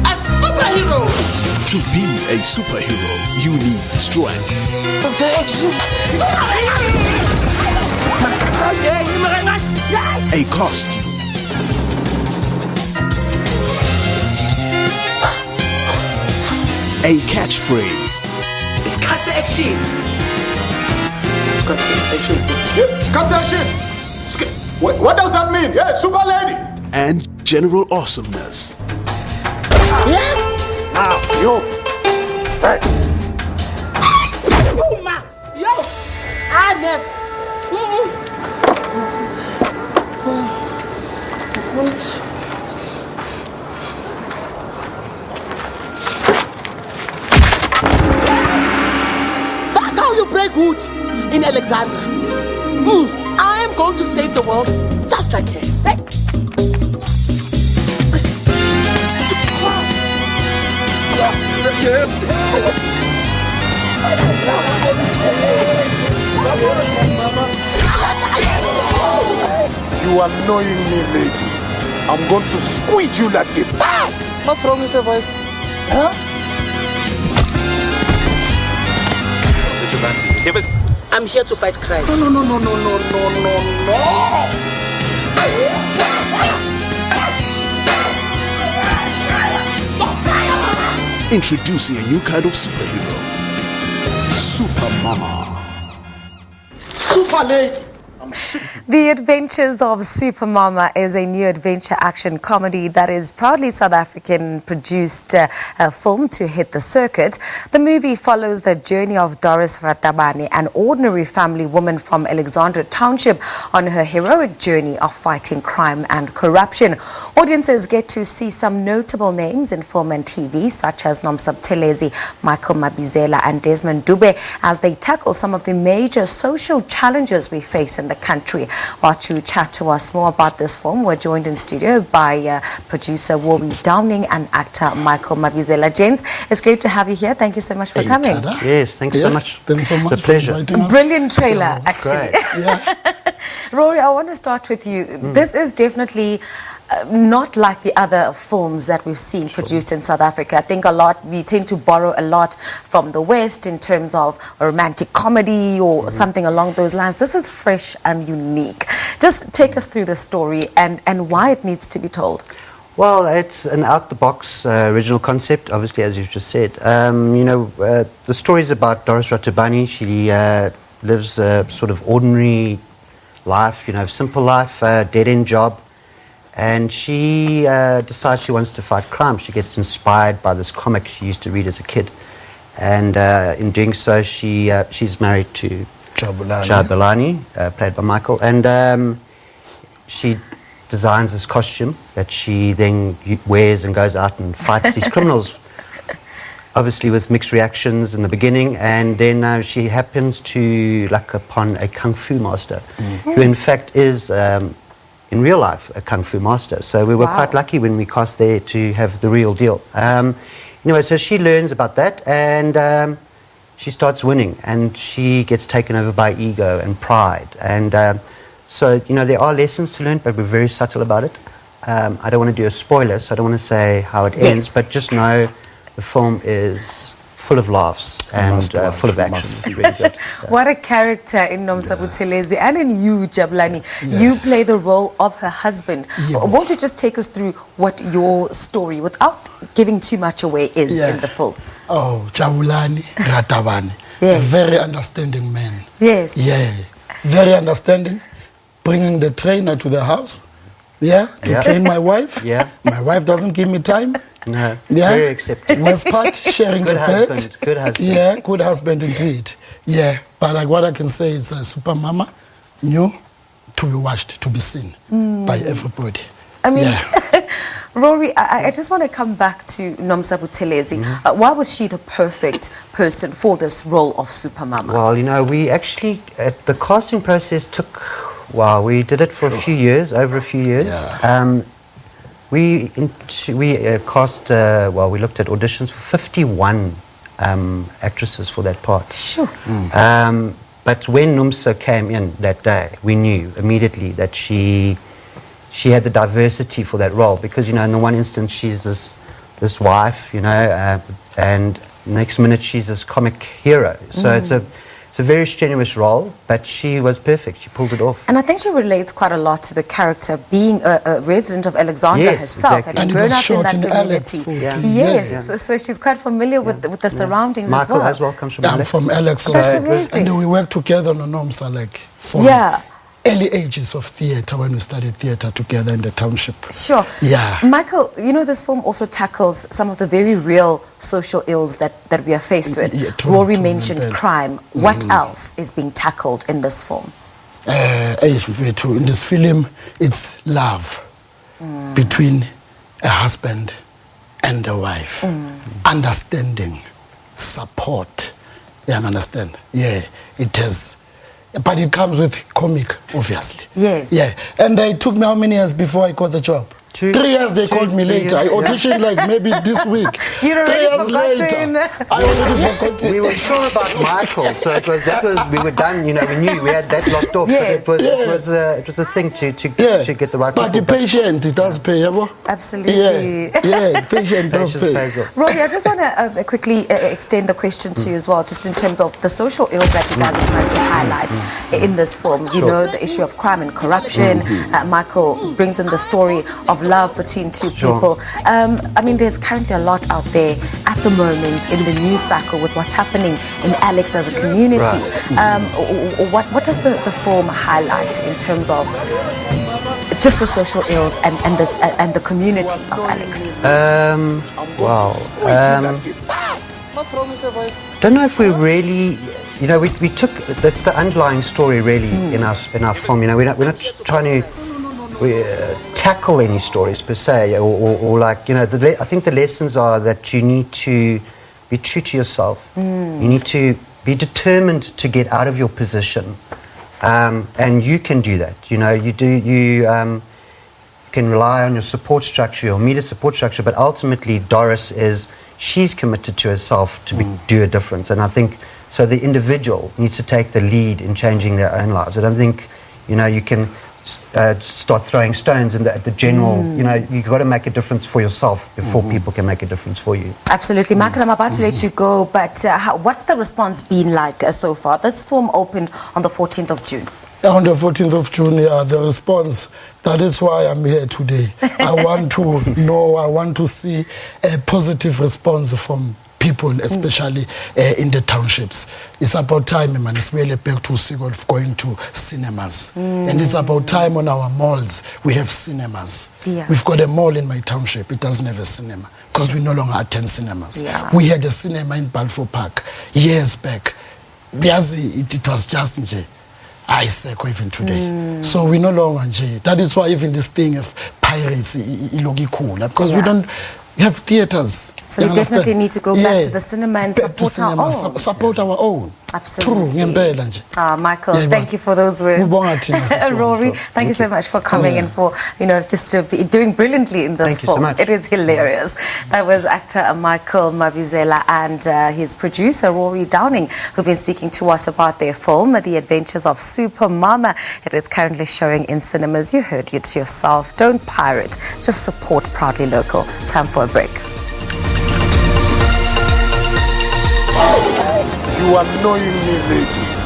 A superhero! To be a superhero, you need strength. A costume. A catchphrase. Cut the action! Cut action! What does that mean? Yeah, super lady! And general awesomeness. Yeah? Now, you! Hey! Oh, ma! Yo! I never... That's how you break wood in Alexandra. I am going to save the world just like her. Hey. You annoying me, lady. I'm going to squeeze you like a pie. What's wrong with your voice? Huh? I'm here to fight crime. No. Introducing a new kind of superhero. Supermama. Super lady. The Adventures of Supermama is a new adventure action comedy that is proudly South African produced film to hit the circuit. The movie follows the journey of Doris Ratabane, an ordinary family woman from Alexandra township, on her heroic journey of fighting crime and corruption. Audiences get to see some notable names in film and TV, such as Nomsa Buthelezi, Michael Mabizela and Desmond Dube, as they tackle some of the major social challenges we face in the country. While to chat to us more about this film, we're joined in studio by producer Rory Downing and actor Michael Mabizela. Gents, it's great to have you here. Thank you so much for coming. Yes, thanks so much. Thanks so much. It's a pleasure. Brilliant trailer, actually. Yeah. Rory, I want to start with you. This is definitely not like the other films that we've seen produced in South Africa. I think we tend to borrow a lot from the West in terms of a romantic comedy or something along those lines. This is fresh and unique. Just take us through the story and why it needs to be told. Well, it's an out-the-box original concept, obviously, as you've just said. The story is about Doris Ratabane. She lives a sort of ordinary life, simple life, dead-end job. And she decides she wants to fight crime. She gets inspired by this comic she used to read as a kid. And in doing so, she's married to Jabulani, played by Michael. And she designs this costume that she then wears and goes out and fights these criminals. Obviously with mixed reactions in the beginning. And then she happens to luck upon a kung fu master, who in fact is... in real life, a kung fu master. So we were quite lucky when we cast there to have the real deal. Anyway, so she learns about that and she starts winning and she gets taken over by ego and pride. And so, there are lessons to learn, but we're very subtle about it. I don't want to do a spoiler, so I don't want to say how it ends, but just know the film is full of laughs and full of action. Really good. What a character in Nomsa Buthelezi and in you, Jabulani. You play the role of her husband. Won't you just take us through what your story, without giving too much away, is in the film? Oh, Jabulani Ratabane. A very understanding man. Yes. Yeah. Very understanding. Bringing the trainer to the house. To train my wife. My wife doesn't give me time. No, very accepting. West part, sharing good the husband, bed. good husband. Yeah, good husband indeed. Yeah, but like what I can say is Supermama, new, to be watched, to be seen by everybody. I mean, Rory, I just want to come back to Nomsa Buthelezi. Why was she the perfect person for this role of Supermama? Well, we actually, the casting process took, we did it for a few years, over a few years. We cast, we looked at auditions for 51 actresses for that part. Sure. But when Nomsa came in that day, we knew immediately that she had the diversity for that role because, in the one instance, she's this this wife, you know, and next minute she's this comic hero. So it's a very strenuous role, but she was perfect. She pulled it off. And I think she relates quite a lot to the character, being a resident of Alexandra Yes, herself, exactly. having And it grown was up in shot that in Alex community. 14. Yes, so she's quite familiar with the surroundings Michael as well. comes from I'm Alex. from Alex. That's also. amazing. And we worked together on Nomsa, like from Yeah. early ages of theatre, when we studied theatre together in the township. Sure. Yeah. Michael, you know, this film also tackles some of the very real social ills that we are faced with. Yeah, true, Rory true, mentioned Impela. crime. What else is being tackled in this film? In this film, it's love between a husband and a wife. Understanding, support. You understand? Yeah, it has. But it comes with comic, obviously. Yes. Yeah. And it took me how many years before I got the job? 2 3 years they called me 3 later. I years, auditioned like maybe this week. You'd 3 already years forgotten. later. I already forgot. We were sure about Michael, so we were done. You know, we knew we had that locked off. Yes. But it was a thing to get the right But people. the patient, it does pay, yeah? Absolutely. Yeah, patient does Patience pay. pays off. Rory, I just want to quickly extend the question to you as well, just in terms of the social ills that you guys are trying to highlight in this film. You know, the issue of crime and corruption. Michael brings in the story of love between two people. I mean, there's currently a lot out there at the moment in the news cycle with what's happening in Alex as a community. What does the film highlight in terms of just the social ills and the community of Alex? Don't know if we really, you know, we took, that's the underlying story really in our film. You know, we're not trying to tackle any stories per se, or like, you know, I think the lessons are that you need to be true to yourself. You need to be determined to get out of your position, and you can do that. You know, you can rely on your support structure, your immediate support structure, but ultimately Doris she's committed to herself to do a difference, and I think so the individual needs to take the lead in changing their own lives. I don't think, you know, you can start throwing stones and the general, you know, you've got to make a difference for yourself before people can make a difference for you. Absolutely. Michael, I'm about to let you go, but what's the response been like so far? This film opened on the 14th of June. On the 14th of June, the response, that is why I'm here today. I want to know, I want to see a positive response from people, especially in the townships. It's about time, man. It's really back to Sigurd of going to cinemas. And it's about time on our malls we have cinemas. Yeah. We've got a mall in my township. It doesn't have a cinema because we no longer attend cinemas. Yeah. We had a cinema in Balfour Park years back. It was just I say even today. So we no longer that is why even this thing of pirates is cool, because we don't have theaters. So we definitely need to go back to the cinema and support our own. Support our own. Absolutely. True. Michael, thank you for those words. Rory, thank you so much for coming and for, you know, just to be doing brilliantly in this Thank you film. so much. It is hilarious. That was actor Michael Mabizela and his producer Rory Downing, who've been speaking to us about their film, The Adventures of Supermama. It is currently showing in cinemas. You heard it yourself. Don't pirate. Just support Proudly Local. Time for a break. You are knowing me, lady.